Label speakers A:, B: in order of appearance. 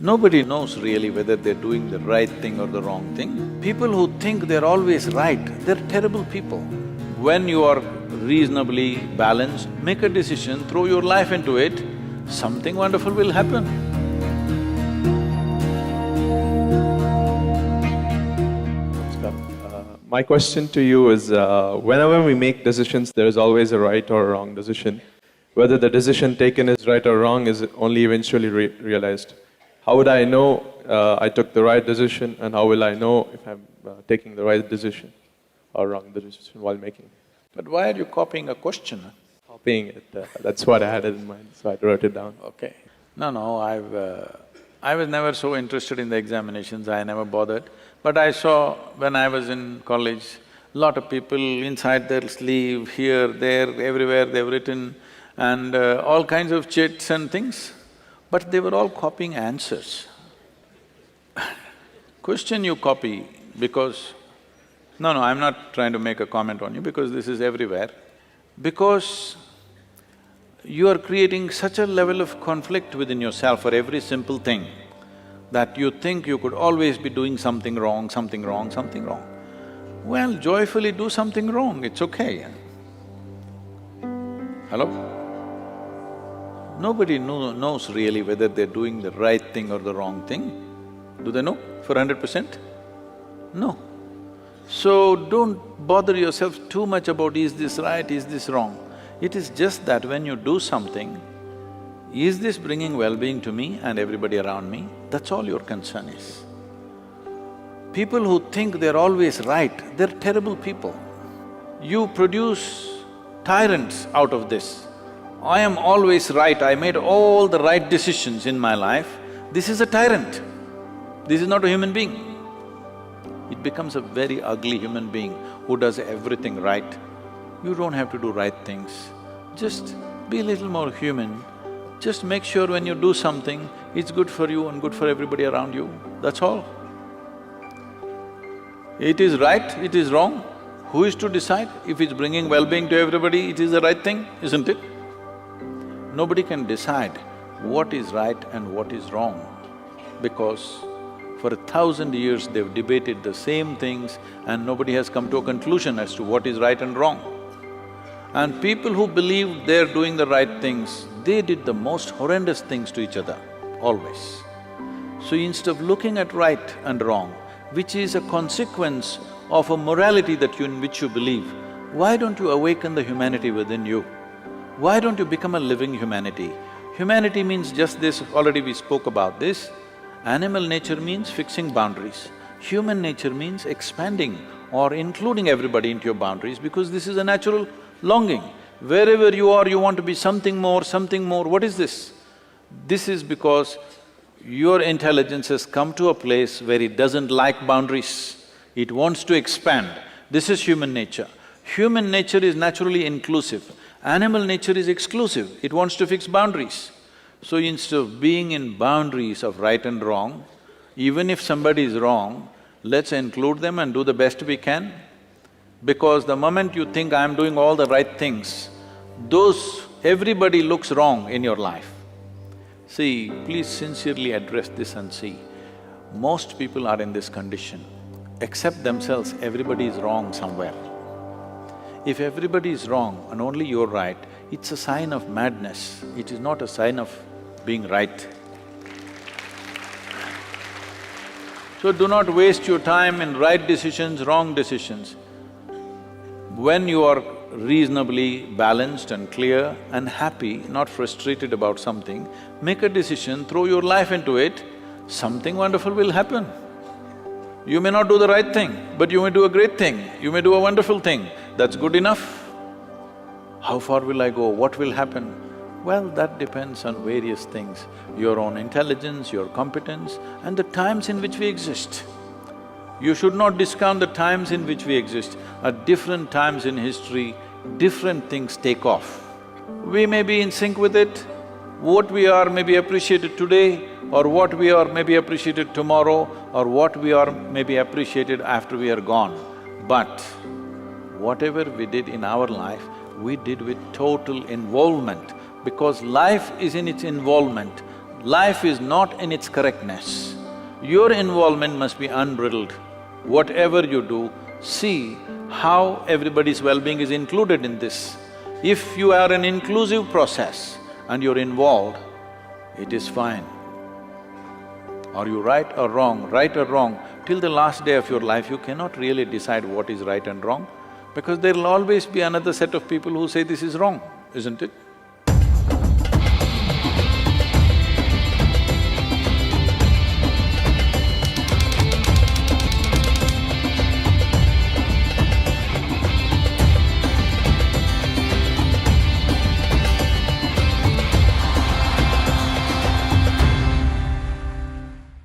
A: Nobody knows really whether they're doing the right thing or the wrong thing. People who think they're always right, they're terrible people. When you are reasonably balanced, make a decision, throw your life into it, something wonderful will happen.
B: My question to you is, whenever we make decisions, there is always a right or a wrong decision. Whether the decision taken is right or wrong is only eventually realized. How would I know I took the right decision, and how will I know if I'm taking the right decision or wrong decision while making it?
A: But why are you copying a question?
B: Copying it, that's what I had in mind, so I wrote it down.
A: Okay. No, I was never so interested in the examinations, I never bothered. But I saw when I was in college, lot of people inside their sleeve, here, there, everywhere they've written and all kinds of chits and things, but they were all copying answers. Question you copy because… No, I'm not trying to make a comment on you because this is everywhere. Because you are creating such a level of conflict within yourself for every simple thing that you think you could always be doing something wrong, something wrong, something wrong. Well, joyfully do something wrong, it's okay. Hello? Nobody knows really whether they're doing the right thing or the wrong thing. Do they know for 100%? No. So don't bother yourself too much about is this right, is this wrong. It is just that when you do something, is this bringing well-being to me and everybody around me? That's all your concern is. People who think they're always right, they're terrible people. You produce tyrants out of this. I am always right, I made all the right decisions in my life. This is a tyrant. This is not a human being. It becomes a very ugly human being who does everything right. You don't have to do right things. Just be a little more human. Just make sure when you do something, it's good for you and good for everybody around you, that's all. It is right, it is wrong, who is to decide? If it's bringing well-being to everybody, it is the right thing, isn't it? Nobody can decide what is right and what is wrong, because for 1,000 years they've debated the same things and nobody has come to a conclusion as to what is right and wrong. And people who believe they're doing the right things, they did the most horrendous things to each other, always. So instead of looking at right and wrong, which is a consequence of a morality in which you believe, why don't you awaken the humanity within you? Why don't you become a living humanity? Humanity means just this, already we spoke about this. Animal nature means fixing boundaries. Human nature means expanding or including everybody into your boundaries because this is a natural longing. Wherever you are, you want to be something more, something more. What is this? This is because your intelligence has come to a place where it doesn't like boundaries. It wants to expand. This is human nature. Human nature is naturally inclusive. Animal nature is exclusive. It wants to fix boundaries. So instead of being in boundaries of right and wrong, even if somebody is wrong, let's include them and do the best we can. Because the moment you think, I'm doing all the right things, everybody looks wrong in your life. See, please sincerely address this and see, most people are in this condition. Except themselves, everybody is wrong somewhere. If everybody is wrong and only you're right, it's a sign of madness, it is not a sign of being right. So do not waste your time in right decisions, wrong decisions. When you are reasonably balanced and clear and happy, not frustrated about something, make a decision, throw your life into it, something wonderful will happen. You may not do the right thing, but you may do a great thing, you may do a wonderful thing, that's good enough. How far will I go, what will happen? Well, that depends on various things, your own intelligence, your competence and the times in which we exist. You should not discount the times in which we exist. At different times in history, different things take off. We may be in sync with it, what we are may be appreciated today, or what we are may be appreciated tomorrow, or what we are may be appreciated after we are gone. But whatever we did in our life, we did with total involvement, because life is in its involvement. Life is not in its correctness. Your involvement must be unbridled. Whatever you do, see how everybody's well-being is included in this. If you are an inclusive process and you're involved, it is fine. Are you right or wrong? Right or wrong, till the last day of your life, you cannot really decide what is right and wrong, because there'll always be another set of people who say this is wrong, isn't it?